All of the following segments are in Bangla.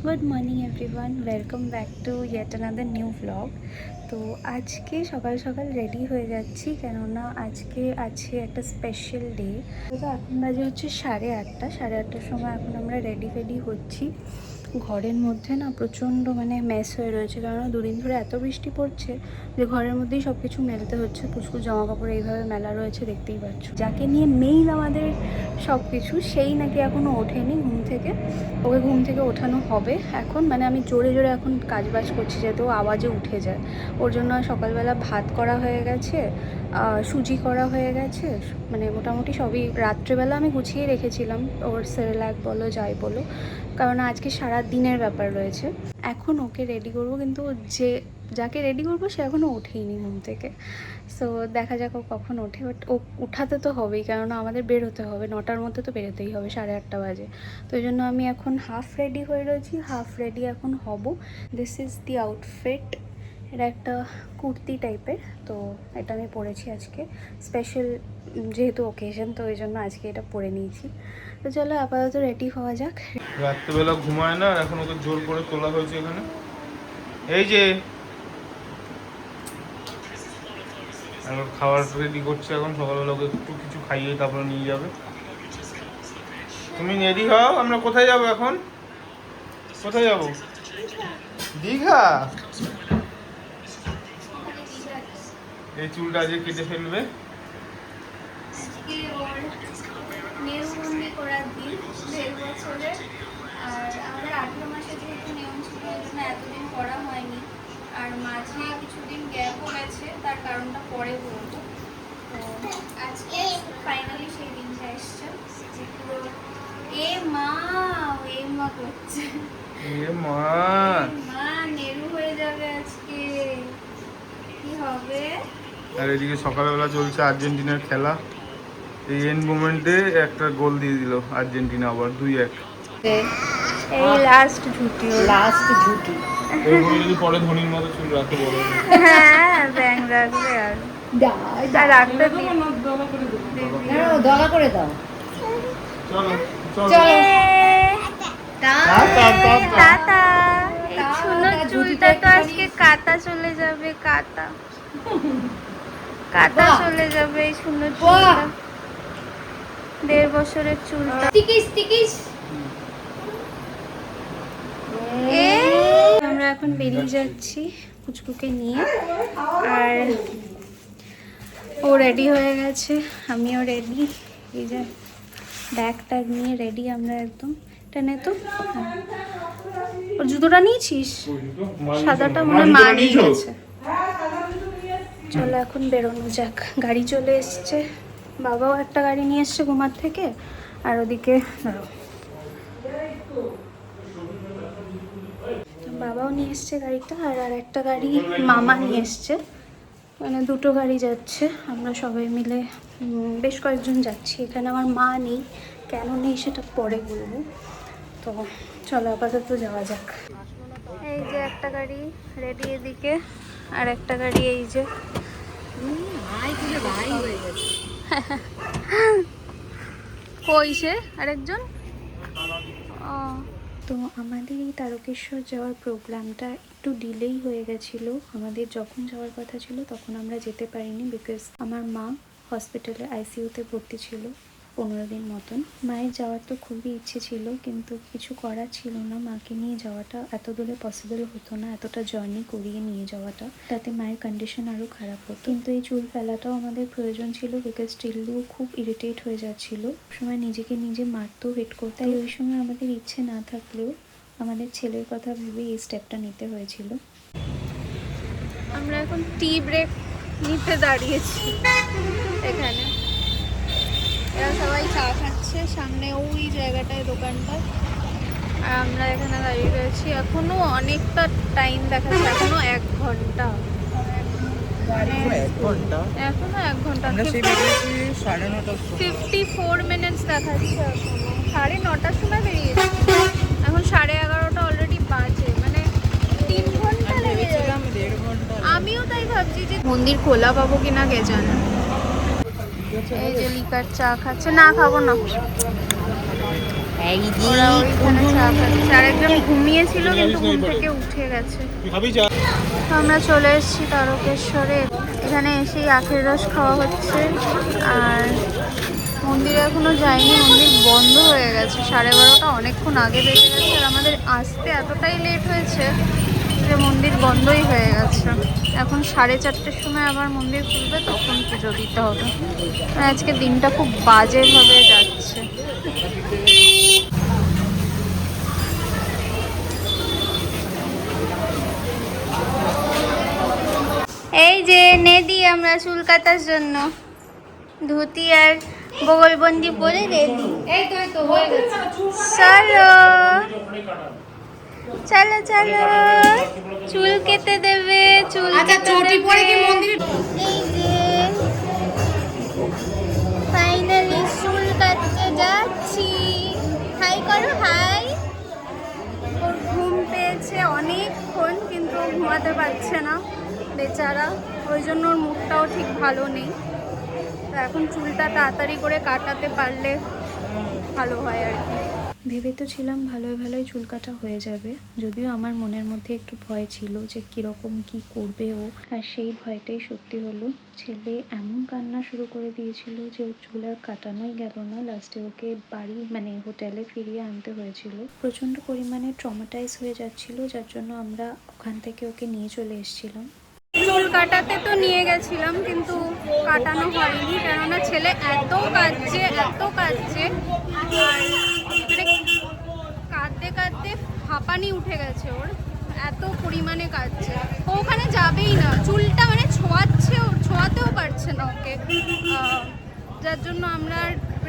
Good morning everyone, welcome back to yet another new blog. তো আজকে সকাল সকাল রেডি হয়ে যাচ্ছি, কেননা আজকে আছে একটা স্পেশাল ডে। তো এখন বাজে হচ্ছে 8:30, 8:30টার সময় এখন আমরা রেডি হচ্ছি। ঘরের মধ্যে না প্রচণ্ড মেস হয়ে রয়েছে, কারণ দুদিন ধরে এত বৃষ্টি পড়ছে যে ঘরের মধ্যেই সব কিছু মেলতে হচ্ছে। পুচকুর জামা কাপড় এইভাবে মেলা রয়েছে, দেখতেই পাচ্ছ। যাকে নিয়ে মেইন আমাদের সব কিছু, সেই নাকি এখনও ওঠেনি ঘুম থেকে। ওকে ঘুম থেকে ওঠানো হবে এখন। আমি জোরে জোরে এখন কাজবাজ করছি যাতে ও আওয়াজে উঠে যায়। ওর জন্য সকালবেলা ভাত করা হয়ে গেছে, সুজি করা হয়ে গেছে, মোটামুটি সবই রাত্রেবেলা আমি গুছিয়ে রেখেছিলাম। ওর সেরেলাক বলো যাই বলো, কারণ আজকে সারা দিনের ব্যাপার রয়েছে। এখন ওকে রেডি করবো, কিন্তু যাকে রেডি করবো সে এখনও ওঠেইনি ঘুম থেকে। সো দেখা যাক ও কখন ওঠে, বাট ও উঠাতে তো হবেই, কেননা আমাদের বের হতে হবে 9টার মধ্যে, তো বেরোতেই হবে, 8:30 বাজে। তো ওই জন্য আমি এখন হাফ রেডি হয়ে রয়েছি, হাফ রেডি এখন হব। This is the outfit. এটা একটা কুর্তি টাইপের, তো এটা আমি পরেছি আজকে স্পেশাল, যেহেতু ওকেশন, তো ওই জন্য আজকে এটা পরে নিয়েছি। তো চলো আপাতত রেডি হওয়া যাক। রাত্রেবেলা ঘুমায় না, এখন ওকে জোর করে তোলা হয়েছে এখানে। এই যে এখন খাবার রেডি করছে, এখন সকালবেলা ওকে একটু কিছু খাইয়ে তারপরে নিয়ে যাবে। তুমি রেডি হও, আমরা কোথায় যাবো এখন? কোথায় যাবো? দীঘা। এই চুলটা আজকে কেটে ফেলবে। মেরুবন্দি করার দিন 1.5 বছরের, আর আমাদের 18 মাসে যেহেতু নিয়ম ছিল, এই জন্য এতদিন করা হয়নি। আর মাঝে কিছুদিন গ্যাপও গেছে, তার কারণটা পরে বলবো। তো আজকে ফাইনালি সেই দিনটা এসছে। এ মা করছে, নেরু হয়ে যাবে আজকে, কি হবে? আর এদিকে সকালবেলা চলছে আর্জেন্টিনার খেলা। এই এন্ড মোমেন্টে একটা গোল দিয়ে দিল আর্জেন্টিনা, আবার 2-1। এই লাস্ট ঝুটি এইভাবে যদি পরে ধোনির মতো চুল রাখতে বলো। হ্যাঁ, ব্যাং রাখবে আর রাখতে দলা করে দাও। চলো টাটা। এই শুনো, চুলটা তো আজকে কাটা চলে যাবে, কাটা চলে যাবে। এই শুনো, চুলটা 1.5 বছরের চুলটা। আমরা এখন বেরিয়ে যাচ্ছি পুচকুকে নিয়ে, আর ও রেডি হয়ে গেছে, আমিও রেডি। এই যে ব্যাগ ট্যাগ নিয়ে রেডি আমরা একদম। টেনে তো, ওর জুতোটা নিয়েছিস? সাদাটা মনে মা নিয়ে গেছে। চলো এখন বেরোনো যাক। গাড়ি চলে এসছে, বাবাও একটা গাড়ি নিয়ে এসছে ঘুমার থেকে, আর ওদিকে বাবাও নিয়ে এসছে গাড়িটা, আর একটা গাড়ি মামা নিয়ে এসছে। দুটো গাড়ি যাচ্ছে, আমরা সবাই মিলে বেশ কয়েকজন যাচ্ছি। এখানে আমার মা নেই, কেন নেই সেটা পরে বলবো। তো চলো আপাতত যাওয়া যাক। এই যে একটা গাড়ি রেডি এদিকে, আর একটা গাড়ি এই যে কইছে আরেকজন। ও, তো আমাদের এই তারকেশ্বর যাওয়ার প্রোগ্রামটা একটু ডিলেই হয়ে গেছিলো। আমাদের যখন যাওয়ার কথা ছিল তখন আমরা যেতে পারিনি, বিকজ আমার মা হসপিটালে আইসিইউতে ভর্তি ছিল 15 দিন মতন। মায়ের যাওয়ার তো খুবই ইচ্ছে ছিল, কিন্তু কিছু করার ছিল না। মাকে নিয়ে যাওয়াটা এত দূরে পসিবল হতো না, এতটা জার্নি করিয়ে নিয়ে যাওয়াটা, তাতে মায়ের কন্ডিশন আরও খারাপ হতো। কিন্তু এই চুল ফেলাটাও আমাদের প্রয়োজন ছিল, বিকজ টিল্লু খুব ইরিটেট হয়ে যাচ্ছিল, সময় নিজেকে নিজে মারতেও হিট করতে। তাই ওই সময় আমাদের ইচ্ছে না থাকলেও আমাদের ছেলের কথা ভেবে এই স্টেপটা নিতে হয়েছিল। আমরা এখন টি ব্রেক নিতে দাঁড়িয়েছি এখানে। এরা সবাই চা খাচ্ছে সামনে ওই জায়গাটায়, দোকানটা, আর আমরা এখানে দাঁড়িয়ে রয়েছি। এখনো অনেকটা টাইম দেখাচ্ছে, এখনো 1 ঘন্টা, এখনো 1 ঘন্টা 54 মিনিটস দেখাচ্ছে। এখনো 9:30টার সময় বেরিয়েছি, এখন 11:30টা অলরেডি বাজে, 3 ঘন্টা লেগে যাবে। আমিও তাই ভাবছি যে মন্দির খোলা পাবো কিনা কে জানে। এই যে লিকার চা খাচ্ছে, না খাবো না। ওরা ওইখানে চা খাচ্ছে, আরেকজন ঘুমিয়েছিল কিন্তু ঘুম থেকে উঠে গেছে। তো আমরা চলে এসেছি তারকেশ্বরে, এখানে এসেই আখের রস খাওয়া হচ্ছে। আর মন্দিরে এখনো যাইনি, মন্দির বন্ধ হয়ে গেছে, 12:30 অনেকক্ষণ আগে বেজে গেছে। আর আমাদের আসতে এতটাই লেট হয়েছে যে মন্দির বন্ধই হয়ে গেছে। এখন 4:30-র সময় আবার মন্দির খুলবে, তখন পুজো দিতে হবে। আজকে দিনটা খুব বাজেভাবে যাচ্ছে। এই যে নেদি আমরা চুল কাটার জন্য ধুতি আর বগলবন্দি পরে রেডি। এই তো হয়ে গেছে, চলো চলো চলো চুল কেটে দেবে, চুল কেটে পরে কি মন্দিরে। এই যে ফাইনালি চুল কাটতে যাচ্ছি। হাই করো, হাই। ওর ঘুম পেয়েছে অনেকক্ষণ, কিন্তু ও ঘুমাতে পারছে না বেচারা, ওই জন্য ওর মুখটাও ঠিক ভালো নেই। তো এখন চুলটা তাড়াতাড়ি করে কাটাতে পারলে ভালো হয় আর কি। ভেবে তো ছিলাম ভালোই ভালোই চুল কাটা হয়ে যাবে, যদিও আমার মনের মধ্যে একটু ভয় ছিল যে কীরকম কি করবে ও। আর সেই ভয়টাই সত্যি হলো। ছেলে এমন কান্না শুরু করে দিয়েছিল যে ওর চুল আর কাটানোই গেল না। লাস্টে ওকে বাড়ি মানে হোটেলে ফিরিয়ে আনতে হয়েছিল। প্রচণ্ড পরিমাণে ট্রমাটাইজ হয়ে যাচ্ছিল, যার জন্য আমরা ওখান থেকে ওকে নিয়ে চলে এসেছিলাম। চুল কাটাতে তো নিয়ে গেছিলাম, কিন্তু কাটানো হয়নি, কেননা ছেলে এত কাঁদছে আর মানে কাঁদতে কাঁদতে হাঁপানি উঠে গেছে ওর, এত পরিমাণে কাঁদছে। ও ওখানে যাবেই না, চুলটা মানে ছোঁয়াতেও পারছে না ওকে। যার জন্য আমরা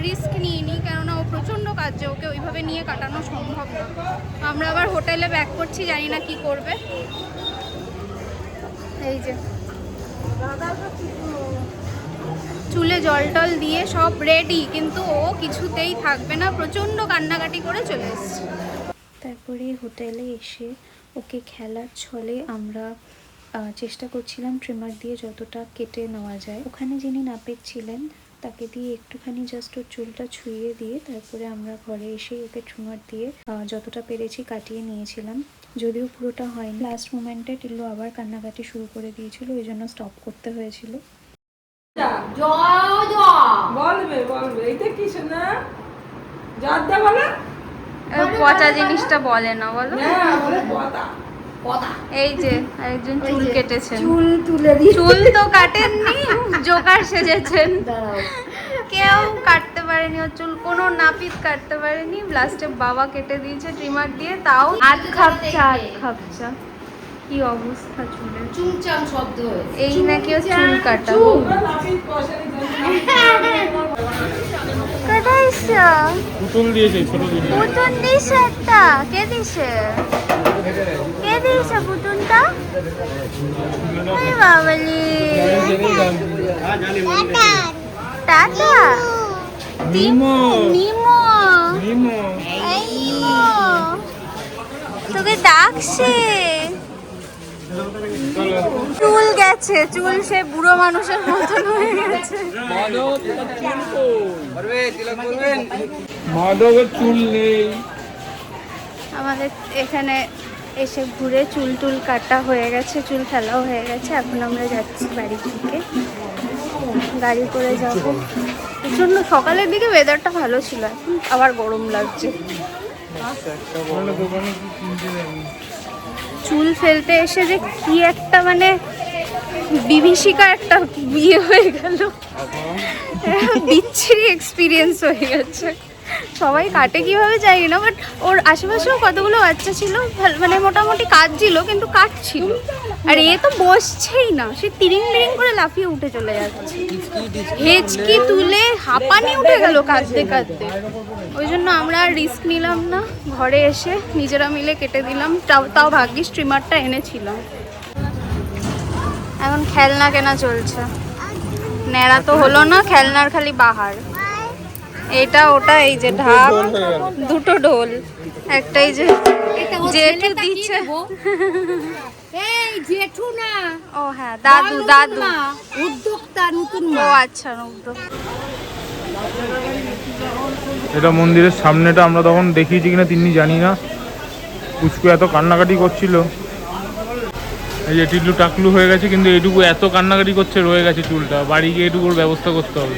রিস্ক নিইনি, কেননা ও প্রচণ্ড কাঁদছে, ওকে ওইভাবে নিয়ে কাটানো সম্ভব না। আমরা আবার হোটেলে ব্যাক করছি, জানি না কি করবে। এই যে চুলে জল টল দিয়ে সব রেডি, কিন্তু ও কিছুতেই থাকবে না, প্রচণ্ড কান্নাকাটি করে চলে এসছে। তারপরে হোটেলে এসে ওকে খেলার ছলে আমরা চেষ্টা করছিলাম ট্রিমার দিয়ে যতটা কেটে নেওয়া যায়। ওখানে যিনি নাপিত ছিলেন তাকে দিয়ে একটুখানি জাস্ট ওর চুলটা ছুঁয়ে দিয়ে তারপরে আমরা ঘরে এসে ওকে ট্রিমার দিয়ে যতটা পেরেছি কাটিয়ে নিয়েছিলাম। যদিও পুরোটা হয়নি, লাস্ট মোমেন্টে টিল্লু আবার কান্নাকাটি শুরু করে দিয়েছিল, ওই জন্য স্টপ করতে হয়েছিল। পচা জিনিসটা বলে না, বলো। এই যে আরেকজন চুল কেটেছেন, চুল তো কাটেননি, জোকার সেজেছেন। কেউ কাটতে পারেনি ওর চুল, কোনো নাপিত কাটতে পারেনি। লাস্টে বাবা কেটে দিয়েছে ট্রিমার দিয়ে, তাও আধ খাপচা। কি অবস্থা চুলের, চুমচাম শব্দ হয়েছে। এই নাকি ও চুল কাটা। কাটাইছা পুতুল দিয়েছে, ছোট দিয়েছে। পুতুল দিয়েছে একটা, কে দিয়েছে? কে দিয়েছে পুতুলটা? এই বাবালি, টাটা নিমো নিমো নিমো, এই নিমো তোকে ডাকছে। চুল গেছে, চুল সে বুড়ো মানুষের মতন হয়ে গেছে। চুল নেই। আমাদের এখানে এসে ঘুরে চুল টুল কাটা হয়ে গেছে, চুল ফেলাও হয়ে গেছে। এখন আমরা যাচ্ছি বাড়ি থেকে, গাড়ি করে যাব। প্রচণ্ড সকালের দিকে ওয়েদারটা ভালো ছিল, এখন আবার গরম লাগছে। চুল ফেলতে এসে যে কি একটা মানে বিভীষিকা একটা বিয়ে হয়ে গেল, বিচ্ছিরি এক্সপিরিয়েন্স হয়ে গেছে। সবাই কাটে কিভাবে জানি না, বাট ওর আশেপাশেও কতগুলো বাচ্চা ছিল, মানে মোটামুটি কাটছিল, কিন্তু কাটছিল। আর এ তো বসছেই না, সে তিরিং বিরিং করে লাফিয়ে উঠে চলে যাচ্ছে, হেঁচকি তুলে হাঁপানি উঠে গেল কাঁদতে কাঁদতে। ওই জন্য আমরা আর রিস্ক নিলাম না, ঘরে এসে নিজেরা মিলে কেটে দিলাম। তাও ভাগ্যিস ট্রিমারটা এনেছিলাম। এখন খেলনা কেনা চলছে, ন্যাড়া তো হলো না, খেলনার খালি বাহার। এটা ওটা, এই যে ঢাক, দুটো ঢোল, একটাই যে জেঠু দিচ্ছে। এই জেঠু না, ও হ্যাঁ দাদু, দাদু উদ্যোক্তা নতুন। ও আচ্ছা, উদ্যোক্তা। এটা মন্দিরের সামনেটা, আমরা তখন দেখিয়েছি কিনা তিনি জানি না। পুচকু এত কান্নাকাটি করছিল, এই যে টিটলু টাকলু হয়ে গেছে, কিন্তু এটুকু এত কান্নাকাটি করছে, রয়ে গেছে চুলটা, বাড়ি গিয়ে এটুকুর ব্যবস্থা করতে হবে।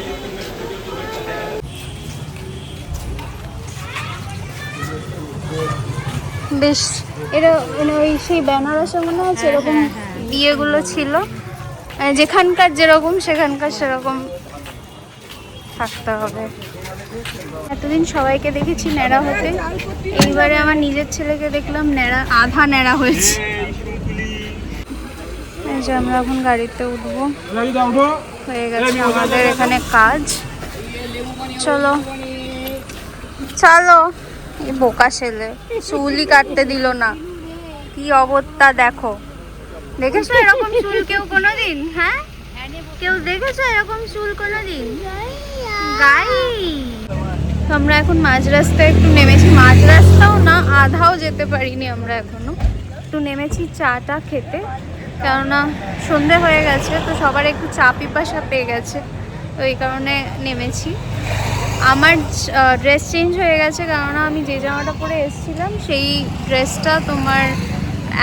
বেশ, এটা মানে ওই সেই বেনারসে মনে হচ্ছে এরকম বিয়েগুলো ছিল, যেখানকার যেরকম সেখানকার সেরকম থাকতে হবে। এতদিন সবাইকে দেখেছি ন্যাড়া হতে, এইবারে আমার নিজের ছেলেকে দেখলাম ন্যাড়া, আধা ন্যাড়া হয়েছে। এই যে আমরা এখন গাড়িতে উঠবো, হয়ে গেছে আমাদের এখানে কাজ। চলো চলো। এই বোকা ছেলে চুলই কাটতে দিল না, কি অবস্থা দেখো। দেখেছো এরকম চুল কেউ কোনোদিন? হ্যাঁ, কেউ দেখেছো এরকম চুল কোনোদিন? গাই, আমরা এখন মাঝ রাস্তায় একটু নেমেছি, মাঝ রাস্তাও না, আধাও যেতে পারিনি আমরা এখনো। একটু নেমেছি চাটা খেতে, কেননা সন্ধে হয়ে গেছে, তো সবার একটু চা পিপাসা পেয়ে গেছে, তো এই কারণে নেমেছি। আমার ড্রেস চেঞ্জ হয়ে গেছে, কেননা আমি যে জামাটা পরে এসেছিলাম সেই ড্রেসটা তোমার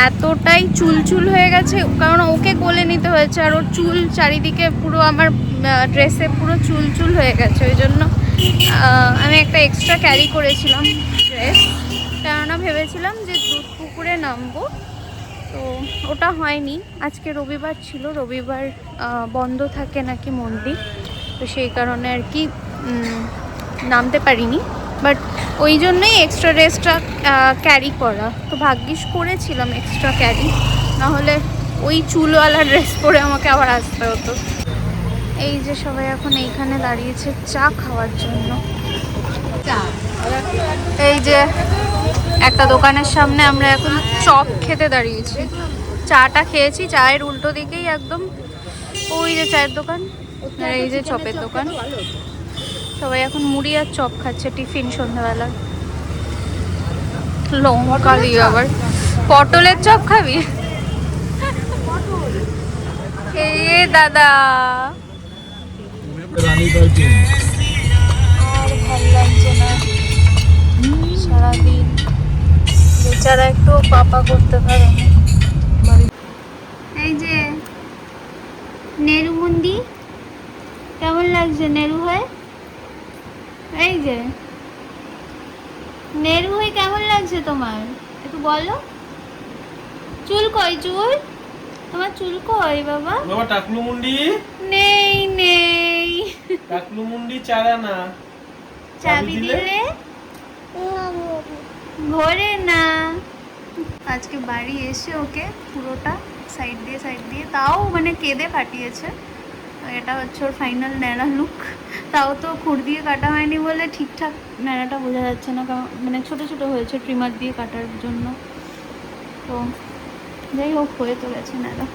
এতটাই চুলচুল হয়ে গেছে, কারণ ওকে কোলে নিতে হয়েছে, আর ওর চুল চারিদিকে পুরো আমার ড্রেসে পুরো চুলচুল হয়ে গেছে। ওই জন্য আমি একটা এক্সট্রা ক্যারি করেছিলাম ড্রেস, কেননা ভেবেছিলাম যে দুধপুকুরে নামবো, তো ওটা হয়নি। আজকে রবিবার ছিল, রবিবার বন্ধ থাকে নাকি মন্দির, তো সেই কারণে আর কি নামতে পারিনি, বাট ওই জন্যই এক্সট্রা ড্রেসটা ক্যারি করা। তো ভাগ্যিস করেছিলাম এক্সট্রা ক্যারি, নাহলে ওই চুলওয়ালা ড্রেস পরে আমাকে আবার আসতে হতো। এই যে সবাই এখন এইখানে দাঁড়িয়েছে চা খাওয়ার জন্য। এই যে একটা দোকানের সামনে আমরা এখন চপ খেতে দাঁড়িয়েছি, চাটা খেয়েছি, চায়ের উল্টো দিকেই একদম ওই যে চায়ের দোকান, আর এই যে চপের দোকান। সবাই এখন মুড়ি আর চপ খাচ্ছে টিফিন সন্ধ্যাবেলা। লঙ্কা দিয়ে আবার পটলের চপ খাবি? এ দাদা, আর ভাল লাগছে না সারাদিন, বেচারা একটু পাপা করতে পারে। এই যে নেরু মন্দির, কেমন লাগছে নেরু হয়ে? এই যে নেরু হয়ে কেমন লাগছে তোমার, একটু বলো। চুল কই, চুল তোমার চুল কই বাবা? বাবা টাকলু মুন্ডি নেই নেই, টাকলু মুন্ডি চারা না, চাবি দিলে ভরে না। আজকে বাড়ি এসে ওকে পুরোটা সাইড দিয়ে তাও মানে কেঁদে কাটিয়েছে। এটা হচ্ছে ওর ফাইনাল ন্যাড়া লুক, তাও তো খুর দিয়ে কাটা হয়নি বলে ঠিকঠাক ন্যাড়াটা বোঝা যাচ্ছে না, কারণ মানে ছোটো ছোটো হয়েছে ট্রিমার দিয়ে কাটার জন্য। তো যাই হোক, হয়ে তো গেছে ন্যাড়া।